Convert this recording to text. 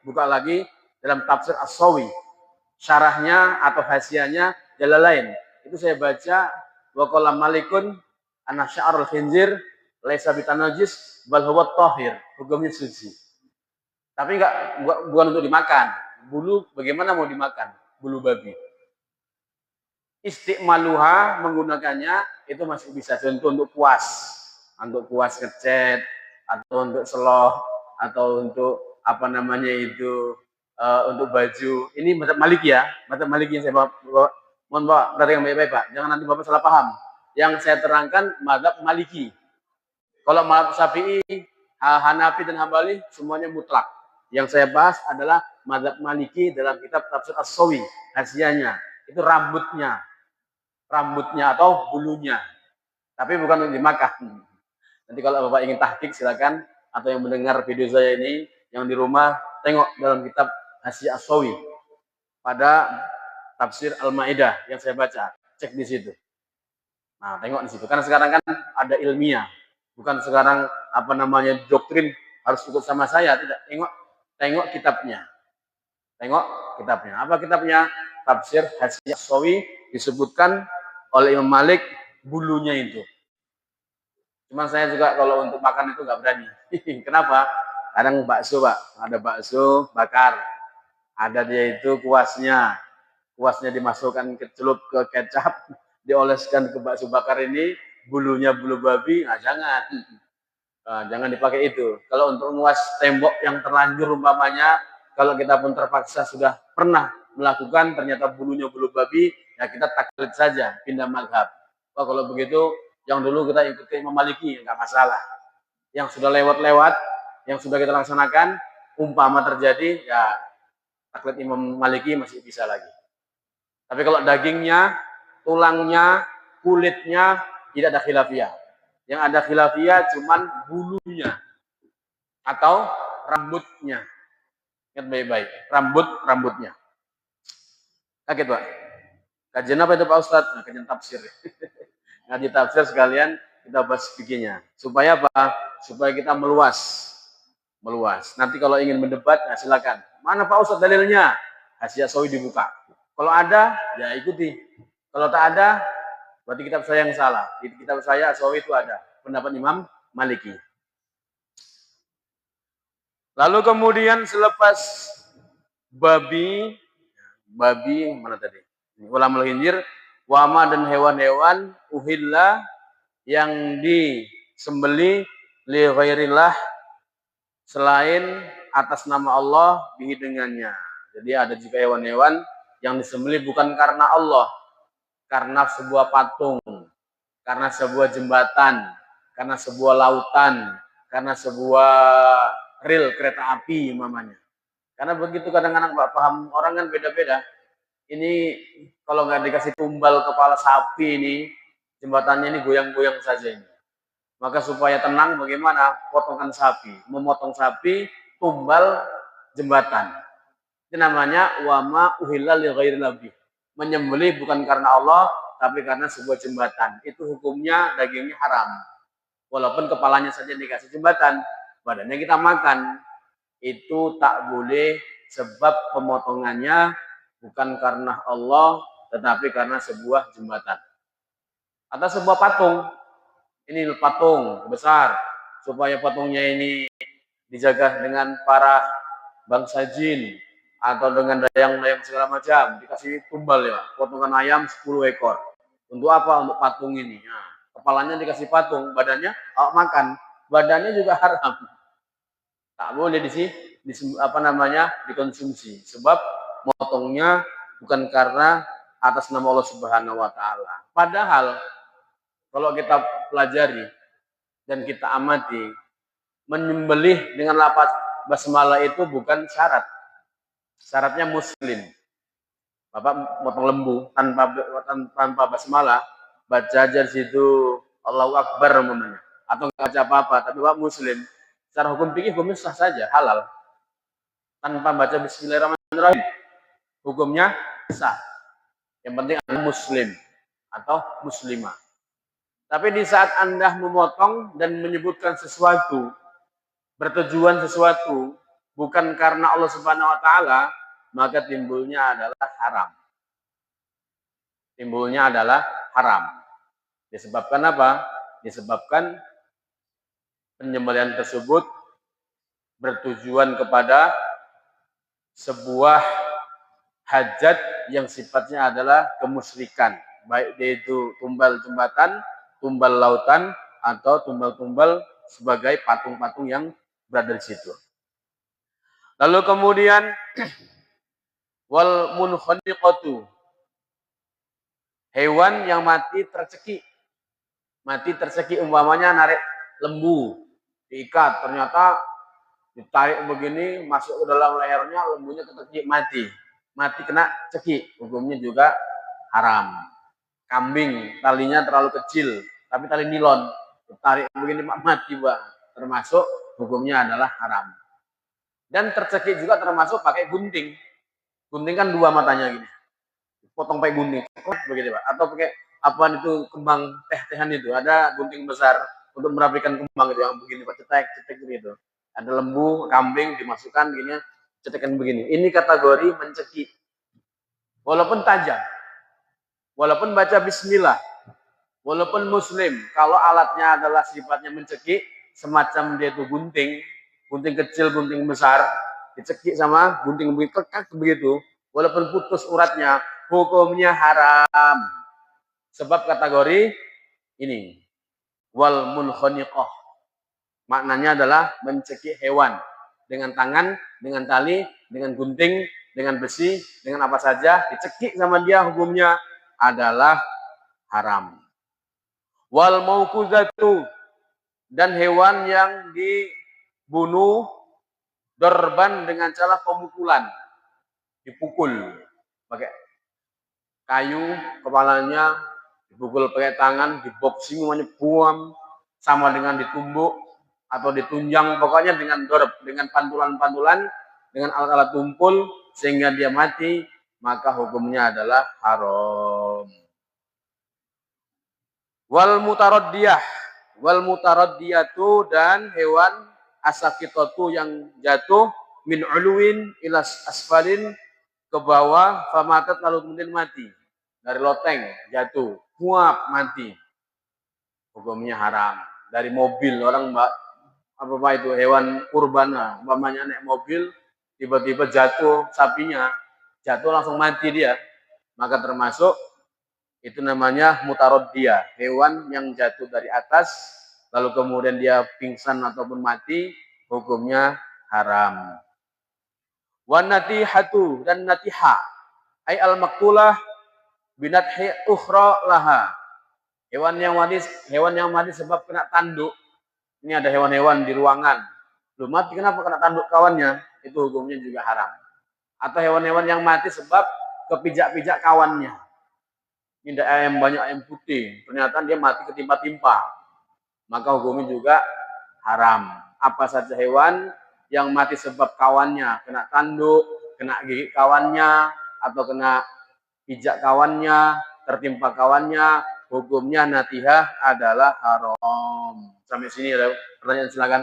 buka lagi dalam tafsir As-Sawi. Syarahnya atau hasiahnya Jalalain. Itu saya baca wa qala Malikun anna sya'rul khinzir laisa bitanajis bal huwa tahir. Hukumnya suci. Tapi bukan untuk dimakan. Bulu bagaimana mau dimakan? Bulu babi. Istiqmaluha menggunakannya itu masih bisa. Contoh untuk kuas. Untuk kuas ngecat atau untuk seloh atau untuk apa namanya itu untuk baju. Ini mazhab Maliki ya. Mazhab Maliki yang saya bawa. Mohon Pak, perhatikan baik-baik Pak. Jangan nanti Bapak salah paham. Yang saya terangkan mazhab Maliki. Kalau mazhab Syafi'i, Hanafi dan Hambali semuanya mutlak. Yang saya bahas adalah mazhab Maliki dalam kitab Tafsir As-Sawi. Hasiahnya itu rambutnya atau bulunya. Tapi bukan untuk dimakan. Nanti kalau Bapak ingin tahqiq silakan, atau yang mendengar video saya ini yang di rumah tengok dalam kitab Hasiah As-Sawi pada tafsir Al-Maidah yang saya baca, cek di situ. Nah, tengok di situ. Karena sekarang kan ada ilmiah, bukan sekarang apa namanya doktrin harus ikut sama saya, tidak. Tengok kitabnya. Tengok kitabnya. Apa kitabnya? Tafsir Hasiah As-Sawi disebutkan oleh Imam Malik bulunya itu. Cuman saya juga kalau untuk makan itu nggak berani. Kenapa? Kadang bakso Pak, ada bakso bakar, ada dia itu kuasnya dimasukkan celup ke kecap, dioleskan ke bakso bakar ini, bulunya bulu babi, nah jangan dipakai itu. Kalau untuk nguas tembok yang terlanjur umpamanya, kalau kita pun terpaksa sudah pernah melakukan, ternyata bulunya bulu babi, ya kita taklid saja, pindah mazhab. Kalau begitu, yang dulu kita ikuti Imam Maliki, nggak masalah. Yang sudah lewat-lewat, yang sudah kita laksanakan, umpama terjadi, ya taklid Imam Maliki masih bisa lagi. Tapi kalau dagingnya, tulangnya, kulitnya, tidak ada khilafiyah. Yang ada khilafiyah cuman bulunya atau rambutnya. Ingat baik-baik, rambutnya. Kaget Pak? Kajian apa itu Pak Ustadz? Nah, kajian tafsir. Ngaji tafsir sekalian kita bahas bikinnya. Supaya apa? Supaya kita meluas. Nanti kalau ingin mendebat, nah silakan. Mana Pak Ustadz dalilnya? Hasiah As-Sawi dibuka. Kalau ada, ya ikuti. Kalau tak ada, berarti kitab saya yang salah. Di kitab saya As-Sawi itu ada pendapat Imam Maliki. Lalu kemudian selepas babi mana tadi? Ulama khinzir, wama dan hewan-hewan uhilla yang disembeli li ghairillah selain atas nama Allah bihi dengannya. Jadi ada juga hewan-hewan yang disembeli bukan karena Allah, karena sebuah patung, karena sebuah jembatan, karena sebuah lautan, karena sebuah rel kereta api umpamanya. Karena begitu kadang-kadang Pak paham orang kan beda-beda. Ini kalau nggak dikasih tumbal kepala sapi ini, jembatannya ini goyang-goyang saja ini. Maka supaya tenang bagaimana? Potongan sapi. Memotong sapi, tumbal jembatan. Itu namanya wama uhilla li ghairillah. Menyembelih bukan karena Allah, tapi karena sebuah jembatan. Itu hukumnya dagingnya haram. Walaupun kepalanya saja dikasih jembatan, badannya kita makan. Itu tak boleh sebab pemotongannya bukan karena Allah, tetapi karena sebuah jembatan. Atau sebuah patung. Ini patung besar. Supaya patungnya ini dijaga dengan para bangsa jin. Atau dengan dayang-dayang segala macam. Dikasih tumbal ya. Potongan ayam 10 ekor. Untuk apa? Untuk patung ini. Nah, kepalanya dikasih patung. Badannya makan. Badannya juga haram. Tak boleh dikonsumsi. Sebab motongnya bukan karena atas nama Allah Subhanahu wa taala. Padahal kalau kita pelajari dan kita amati, menyembelih dengan lafaz basmalah itu bukan syarat. Syaratnya muslim. Bapak motong lembu tanpa basmalah, baca aja di situ Allahu Akbar namanya. Atau enggak baca apa-apa, tapi Bapak muslim. Secara hukum fikih hukumnya sah saja, halal. Tanpa baca bismillahirrahmanirrahim, hukumnya sah. Yang penting Anda muslim atau muslimah. Tapi di saat Anda memotong dan menyebutkan sesuatu, bertujuan sesuatu, bukan karena Allah Subhanahu wa taala, maka timbulnya adalah haram. Timbulnya adalah haram. Disebabkan apa? Disebabkan penyembelihan tersebut bertujuan kepada sebuah hajat yang sifatnya adalah kemusyrikan, baik yaitu tumbal jembatan, tumbal lautan, atau tumbal-tumbal sebagai patung-patung yang berada di situ. Lalu kemudian wal munkhaniqatu, hewan yang mati tercekik. Mati tercekik umpamanya narik lembu, diikat, ternyata ditarik begini masuk ke dalam lehernya, lembunya tercekik mati. Mati kena cekik, hukumnya juga haram. Kambing, talinya terlalu kecil, tapi tali nilon, ditarik begini mati, Pak. Termasuk hukumnya adalah haram. Dan tercekik juga termasuk pakai gunting. Gunting kan dua matanya gini. Potong pakai gunting, begitu Pak. Atau pakai apa itu kembang teh-tehan itu, ada gunting besar untuk merapikan kembang itu yang begini Pak, cetek-cetek gitu. Ada lembu, kambing dimasukkan gini, cetekan begini. Ini kategori mencekik. Walaupun tajam, walaupun baca bismillah, walaupun muslim, kalau alatnya adalah sifatnya mencekik, semacam dia itu gunting, gunting kecil, gunting besar, dicekik sama gunting begitu, kekak begitu, walaupun putus uratnya, hukumnya haram. Sebab kategori ini wal munkhaniqah, maknanya adalah mencekik hewan dengan tangan, dengan tali, dengan gunting, dengan besi, dengan apa saja dicekik sama dia, hukumnya adalah haram. Wal mauquzatu, dan hewan yang dibunuh dorban dengan cara pemukulan, dipukul pakai kayu, kepalanya dipukul pakai tangan, diboxing semuanya, buam, sama dengan ditumbuk atau ditunjang, pokoknya dengan dorb, dengan pantulan-pantulan, dengan alat-alat tumpul sehingga dia mati, maka hukumnya adalah haram. Wal mutaraddiyah, wal mutaraddiyatu, dan hewan asakitatu yang jatuh min uluwin ilas asfalin, ke bawah, famatat, lalu kemudian mati. Dari loteng jatuh, muap mati, hukumnya haram. Dari mobil, orang apa itu hewan kurban, umpamanya naik mobil tiba-tiba jatuh, sapinya jatuh langsung mati dia, maka termasuk itu namanya mutaraddiyah, hewan yang jatuh dari atas lalu kemudian dia pingsan ataupun mati, hukumnya haram. Wan natihatu, dan natiha ay al maqtulah binathi ukhra laha, hewan yang mati sebab kena tanduk. Ini ada hewan-hewan di ruangan, belum mati, kenapa kena tanduk kawannya, itu hukumnya juga haram. Atau hewan-hewan yang mati sebab kepijak-pijak kawannya. Ini ada ayam, banyak ayam putih, ternyata dia mati ketimpa-timpa, maka hukumnya juga haram. Apa saja hewan yang mati sebab kawannya kena tanduk, kena gigit kawannya, atau kena pijak kawannya, tertimpa kawannya, hukumnya natihah adalah haram. Sampai sini ada pertanyaan, silakan.